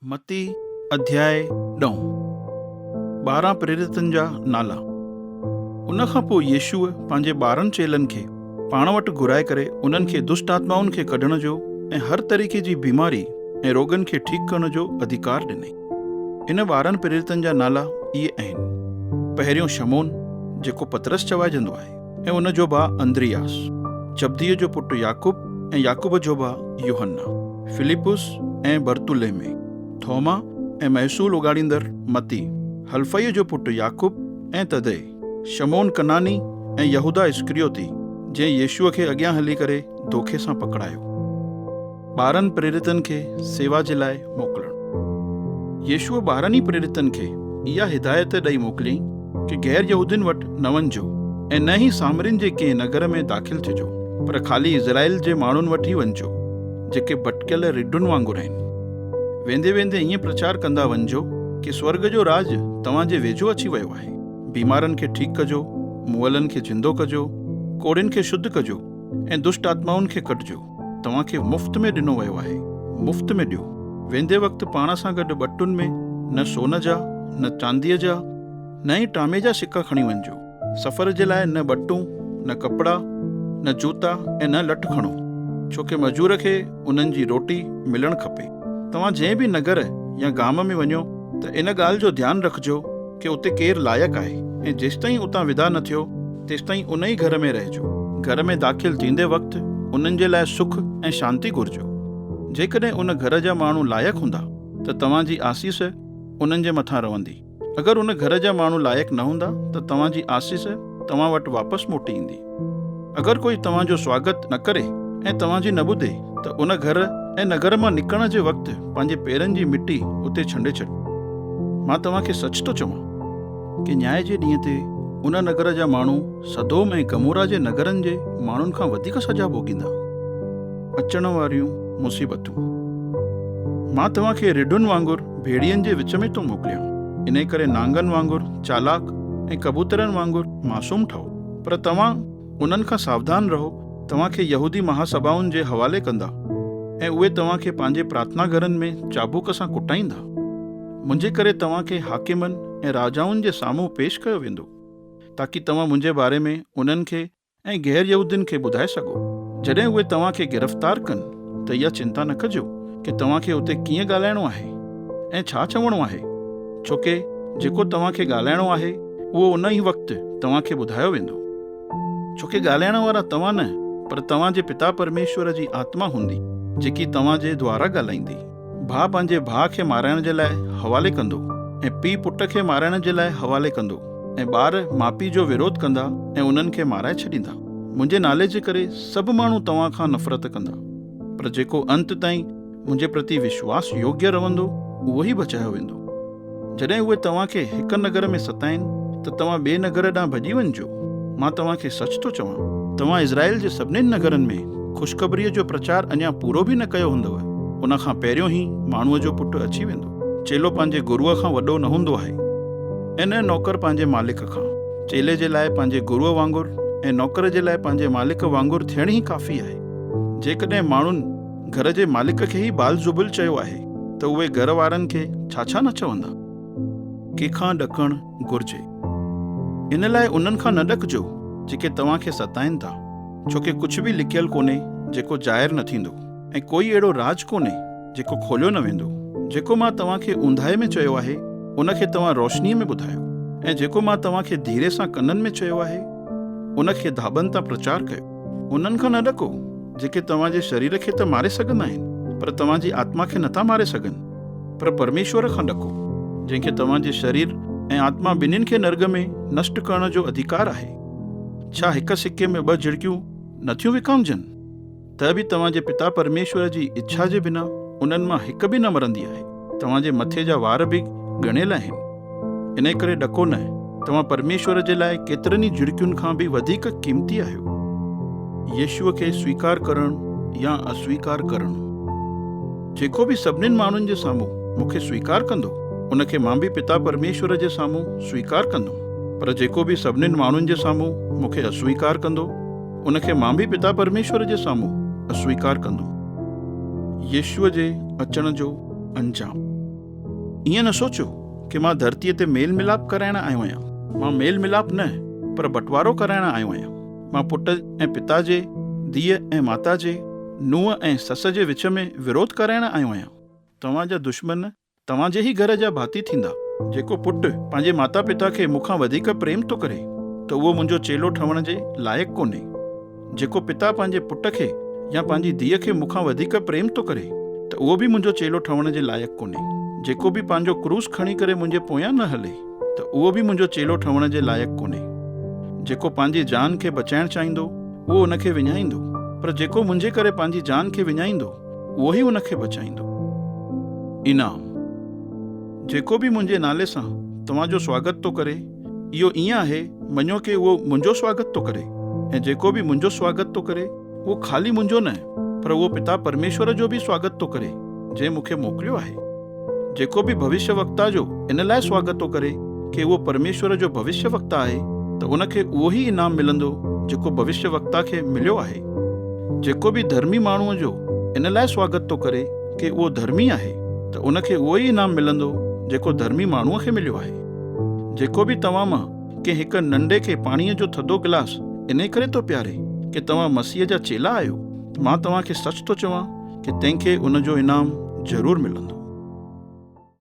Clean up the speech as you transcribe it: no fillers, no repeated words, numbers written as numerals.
मती अध्याय 9। 12 प्रेरितनि जा नाला। उन खां पोइ यीशुअ पंहिंजे 12 चेलनि खे पाण वटि घुराए करे उन्हनि खे दुष्ट आत्माउनि खे कढण जो ऐं हर तरीक़े जी बीमारी ऐं रोगनि खे ठीकु करण जो अधिकार ॾिनई। इन 12 प्रेरितनि जा नाला इहे आहिनि। पहिरियों शमोन, जेको पतरस चवाइजंदो आहे, ऐं उन जो भाउ अंद्रियास, जब्दीअ जो पुटु याकूब ऐं याकूब जो भाउ यूहन्ना, फिलिपुस ऐं बरतुलेमे, थोमा ऐं महसूल उगाड़ींदड़ मती, हल्फईअ जो पुटु याकूब ऐं तदे, शमोन कनानी ऐं यहूदा इस्करियोती, जंहिं यीशुअ खे अॻियां हली करे धोखे सां पकड़ायो। 12 प्रेरितनि खे सेवा जे लाइ मोकिलणु। यीशुअ 12 प्रेरितनि खे इहा हिदायत ॾेई मोकिलियईं कि गैर यहूदियुनि वटि न वञिजो ऐं न ई सामरियुनि जे कंहिं नगर में दाख़िल थिजो, पर ख़ाली इज़राइल जे माण्हुनि वटि ई वञिजो, जेके भटकियल रिढुनि वांगुरु आहिनि। वेंदे वेंदे ईअं प्रचार कंदा वञिजो कि स्वर्ग जो राज तव्हांजे वेझो अची वियो आहे। बीमारनि खे ठीकु कजो, मुअलनि खे जिंदो कजो, कोड़ियुनि खे शुद्ध कजो ऐं दुष्ट आत्माउनि खे कढिजो। तव्हांखे मुफ़्त में ॾिनो वियो आहे, मुफ़्त में ॾियो। वेंदे वक़्तु पाण सां गॾु ॿटुनि में न सोन जा, न चांदीअ जा, न ई टामे जा सिक्का खणी वञिजो। सफ़र जे लाइ न ॿटूं, न कपिड़ा, न जूता ऐं न लट खणो, छोकी मजूर खे उन्हनि जी रोटी मिलणु खपे। तव्हां जंहिं बि नगर या गाम में वञो त इन ॻाल्हि जो ध्यानु रखिजो कि उते केरु लाइक़ु आहे, ऐं जेसिताईं उतां विदा न थियो तेसिताईं उन ई घर में रहिजो। घर में दाख़िल थींदे वक़्तु उन्हनि जे लाइ सुख ऐं शांती घुरिजो। जेकॾहिं उन घर जा माण्हू लाइक़ु हूंदा त तव्हांजी आसीस उन्हनि जे मथां रहंदी। अगरि उन घर जा माण्हू लाइक़ु न हूंदा त तव्हांजी आसीस तव्हां वटि वापसि मोटी ईंदी। अगरि कोई तव्हांजो स्वागत न करे ऐं तव्हांजी न ॿुधे त उन घर ऐं नगर मां निकिरण जे वक़्तु पंहिंजे पेरनि जी मिटी उते छंडे छॾ। मां तव्हांखे सच थो चवां कि न्याय जे ॾींहं ते उन नगर जा माण्हू सदोम ऐं गमोरा जे नगरनि जे माण्हुनि खां वधीक सजा भोॻींदा। अचण वारियूं मुसीबतूं। मां तव्हांखे रिढुनि वांगुरु भेड़ियनि जे विच में थो मोकिलियां। इन करे नांगनि वांगुरु चालाक ऐं कबूतरनि वांगुरु मासूम ठहो, पर तव्हां उन्हनि खां सावधान रहो। तव्हांखे यहूदी महासभाउनि जे हवाले कंदा ऐं उहे तव्हांखे पंहिंजे प्रार्थना घरनि में चाबुक सां कुटाईंदा। मुंहिंजे करे तव्हांखे हाकिमनि ऐं राजाउनि जे साम्हूं पेश कयो वेंदो, ताकी तव्हां मुंहिंजे बारे में उन्हनि खे ऐं गैर यहूदियुनि खे ॿुधाए सघो। जॾहिं उहे तव्हांखे गिरफ़्तार कनि त इहा चिंता न कजो कि तव्हांखे उते कीअं ॻाल्हाइणो आहे ऐं छा चवणो आहे, छोकी जेको तव्हांखे ॻाल्हाइणो आहे उहो उन ई वक़्तु तव्हांखे ॿुधायो वेंदो। छोकी ॻाल्हाइण वारा तव्हां न, पर तव्हांजे पिता परमेश्वर जी आत्मा हूंदी, जेकी तव्हांजे द्वारा ॻाल्हाईंदी। भाउ पंहिंजे भाउ खे माराइण जे लाइ हवाले कंदो ऐं पीउ पुट खे माराइण जे लाइ हवाले कंदो, ऐं ॿार माउ पीउ जो विरोध कंदा ऐं उन्हनि खे माराए छॾींदा। मुंहिंजे नाले जे करे सभु माण्हू तव्हां खां नफ़रत कंदा, पर जेको अंत ताईं मुंहिंजे प्रति विश्वास योग्य रहंदो उहो ई बचायो वेंदो। जॾहिं उहे तव्हांखे हिकु नगर में सताइनि त तव्हां ॿिए नगर ॾांहुं भॼी वञिजो। मां तव्हांखे सच थो चवां, तव्हां इज़राइल जे सभिनीनि नगरनि में ख़ुशख़बरीअ जो प्रचार अञा पूरो बि न कयो हूंदव, उन खां पहिरियों ई माण्हूअ जो पुटु अची वेंदो। चेलो पंहिंजे गुरुअ खां वॾो न हूंदो आहे, ऐं न नौकर पंहिंजे मालिक खां। चेले जे लाइ पंहिंजे गुरुअ वांगुरु ऐं नौकर जे लाइ पंहिंजे मालिक वांगुरु थियण ई काफ़ी आहे। जेकॾहिं माण्हुनि घर जे मालिक खे ई बाल ज़ुबुल चयो आहे त उहे घर वारनि खे छा छा न चवंदा। कंहिंखां ॾकणु घुरिजे। इन लाइ उन्हनि खां न ॾकिजो जेके तव्हांखे सताइनि था, छोकी कुझु बि लिखियलु कोन्हे जेको ज़ाहिर न थींदो, ऐं कोई अहिड़ो राज कोन्हे जेको खोलियो न वेंदो। जेको मां तव्हांखे ऊंधाए में चयो आहे उनखे तव्हां रोशनीअ में ॿुधायो, ऐं जेको मां तव्हांखे धीरे सां कननि में चयो आहे उनखे धाॿनि तां प्रचार कयो। उन्हनि खां न ॾको जेके तव्हांजे शरीर खे त मारे सघंदा आहिनि, पर तव्हांजी आत्मा खे नथा मारे सघनि। पर परमेश्वर खां ॾको, जंहिंखे तव्हांजे शरीर ऐं आत्मा ॿिन्हिनि खे नर्ग में नष्ट करण जो अधिकार आहे। छा हिकु सिके में 2 झिड़कियूं नथियूं विकामजनि? त बि तव्हांजे पिता परमेश्वर जी इच्छा जे बिना उन्हनि मां हिकु बि न मरंदी आहे। तव्हांजे मथे जा वार बि ॻणियल आहिनि। इन करे ॾको न, तव्हां परमेश्वर जे लाइ केतिरनि ई झिड़कियुनि खां बि वधीक क़ीमती आहियो। यीशुअ खे स्वीकार करणु या अस्वीकार करणु। जेको बि सभिनीनि माण्हुनि जे साम्हूं मूंखे स्वीकार कंदो उनखे मां बि पिता परमेश्वर जे साम्हूं स्वीकार कंदुमि, पर जेको बि सभिनीनि माण्हुनि जे साम्हूं मूंखे अस्वीकार कंदो उनखे मां बि पिता परमेश्वर जे साम्हूं अस्वीकार कंदुमि। यीशुअ जे अचण जो अंजाम। ईअं न सोचो कि मां धरतीअ ते मेल मिलाप कराइण आयो आहियां। मां मेल मिलाप न पर बंटवारो कराइण आयो आहियां। मां पुट ऐं पिता जे, धीअ ऐं माता जे, नुंहुं ऐं ससु जे विच में विरोध कराइण आयो आहियां। तव्हांजा दुश्मन तव्हां जे ई घर जा भाती थींदा। जेको पुटु पंहिंजे माता पिता खे मूंखां वधीक प्रेम थो करे त उहो मुंहिंजो चेलो ठहण जे लाइक़ु कोन्हे। जेको पिता पंहिंजे पुट खे या पंहिंजी धीअ खे मूंखां वधीक प्रेम थो करे त उहो बि मुंहिंजो चेलो ठहण जे लाइक़ु कोन्हे। जेको बि पंहिंजो क्रूस खणी करे मुंहिंजे पोयां न हले त उहो बि मुंहिंजो चेलो ठहण जे लाइक़ु कोन्हे। जेको पंहिंजी जान खे बचाइणु चाहींदो उहो उनखे विञाईंदो, पर जेको मुंहिंजे करे पंहिंजी जान खे विञाईंदो उहो ई उनखे बचाईंदो। इनाम: जेको बि मुंहिंजे नाले सां तव्हांजो स्वागत थो करे, इहो ईअं आहे मञो कि उहो मुंहिंजो स्वागत थो करे, ऐं जेको बि मुंहिंजो स्वागत थो करे उहो ख़ाली मुंहिंजो न पर उहो पिता परमेश्वर जो बि स्वागत थो करे जंहिं मूंखे मोकिलियो आहे। जेको बि भविष्य वक्ता जो इन लाइ स्वागत थो करे कि उहो परमेश्वर जो भविष्य वक्ता आहे त उनखे उहो ई इनाम मिलंदो जेको भविष्य वक्ता खे मिलियो आहे। जेको बि धर्मी माण्हूअ जो इन लाइ स्वागत थो करे कि उहो धर्मी आहे त उनखे उहो ई इनाम मिलंदो जेको धर्मी माण्हूअ खे मिलियो आहे। जेको बि तव्हां मां कंहिं हिकु नंढे खे पाणीअ जो थधो गिलास इन करे थो प्यारे कि तव्हां मसीह जा चेला आहियो, मां तव्हांखे सच थो चवां कि तंहिंखे उनजो इनाम ज़रूरु मिलंदो।